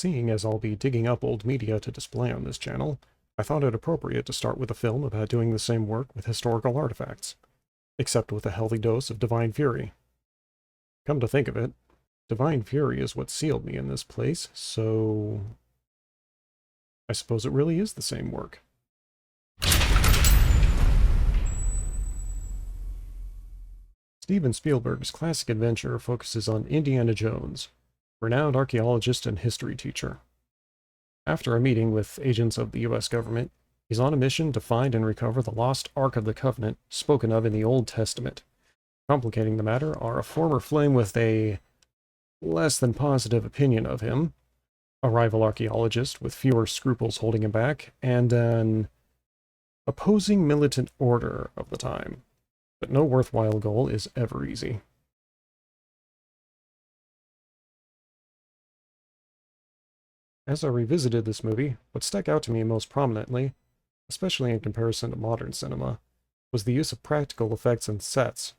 Seeing as I'll be digging up old media to display on this channel, I thought it appropriate to start with a film about doing the same work with historical artifacts, except with a healthy dose of divine fury. Come to think of it, divine fury is what sealed me in this place, so I suppose it really is the same work. Steven Spielberg's classic adventure focuses on Indiana Jones, renowned archaeologist and history teacher. After a meeting with agents of the US government, he's on a mission to find and recover the Lost Ark of the Covenant spoken of in the Old Testament. Complicating the matter are a former flame with a less than positive opinion of him, a rival archaeologist with fewer scruples holding him back, and an opposing militant order of the time. But no worthwhile goal is ever easy. As I revisited this movie, what stuck out to me most prominently, especially in comparison to modern cinema, was the use of practical effects and sets.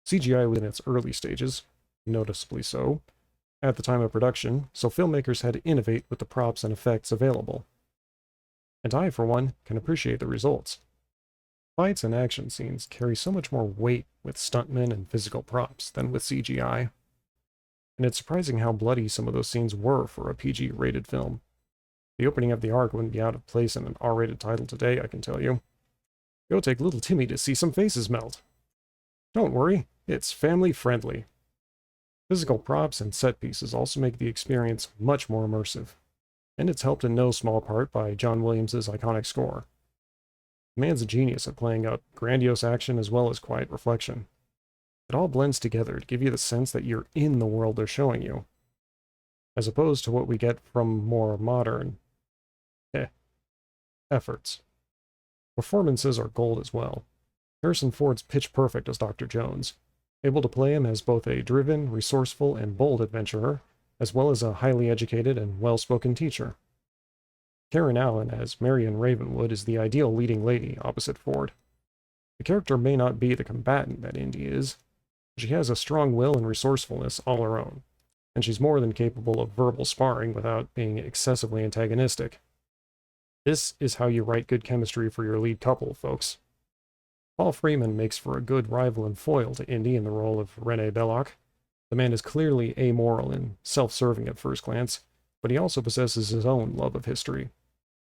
CGI was in its early stages, noticeably so, at the time of production, so filmmakers had to innovate with the props and effects available. And I, for one, can appreciate the results. Fights and action scenes carry so much more weight with stuntmen and physical props than with CGI. And it's surprising how bloody some of those scenes were for a PG-rated film. The opening of the Ark wouldn't be out of place in an R-rated title today, I can tell you. Go take little Timmy to see some faces melt. Don't worry, it's family-friendly. Physical props and set pieces also make the experience much more immersive, and it's helped in no small part by John Williams' iconic score. The man's a genius at playing out grandiose action as well as quiet reflection. It all blends together to give you the sense that you're in the world they're showing you, as opposed to what we get from more modern efforts. Performances are gold as well. Harrison Ford's pitch perfect as Dr. Jones, able to play him as both a driven, resourceful, and bold adventurer, as well as a highly educated and well-spoken teacher. Karen Allen as Marion Ravenwood is the ideal leading lady opposite Ford. The character may not be the combatant that Indy is, but she has a strong will and resourcefulness all her own, and she's more than capable of verbal sparring without being excessively antagonistic. This is how you write good chemistry for your lead couple, folks. Paul Freeman makes for a good rival and foil to Indy in the role of René Belloc. The man is clearly amoral and self-serving at first glance, but he also possesses his own love of history.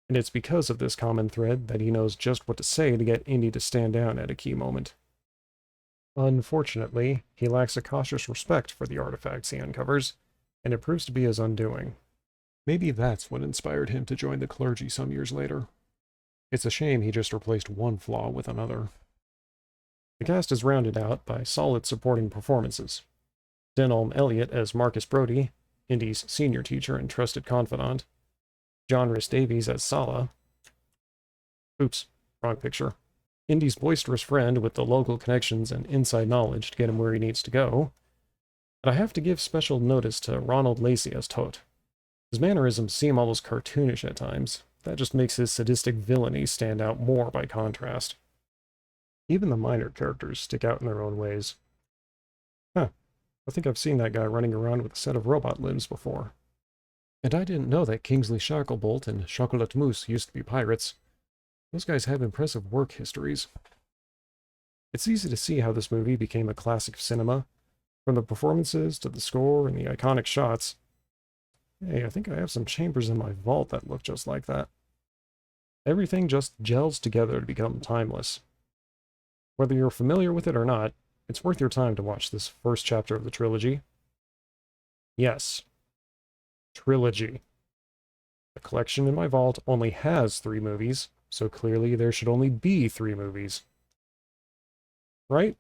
And it's because of this common thread that he knows just what to say to get Indy to stand down at a key moment. Unfortunately, he lacks a cautious respect for the artifacts he uncovers, and it proves to be his undoing. Maybe that's what inspired him to join the clergy some years later. It's a shame he just replaced one flaw with another. The cast is rounded out by solid supporting performances. Denholm Elliott as Marcus Brody, Indy's senior teacher and trusted confidant. John Rhys Davies as Sala. Oops, wrong picture. Indy's boisterous friend with the local connections and inside knowledge to get him where he needs to go. And I have to give special notice to Ronald Lacey as Toht. His mannerisms seem almost cartoonish at times. That just makes his sadistic villainy stand out more by contrast. Even the minor characters stick out in their own ways. I think I've seen that guy running around with a set of robot limbs before. And I didn't know that Kingsley Shacklebolt and Chocolat Mousse used to be pirates. Those guys have impressive work histories. It's easy to see how this movie became a classic of cinema, from the performances to the score and the iconic shots. Hey, I think I have some chambers in my vault that look just like that. Everything just gels together to become timeless. Whether you're familiar with it or not, it's worth your time to watch this first chapter of the trilogy. Yes. Trilogy. The collection in my vault only has 3 movies, so clearly there should only be 3 movies. Right?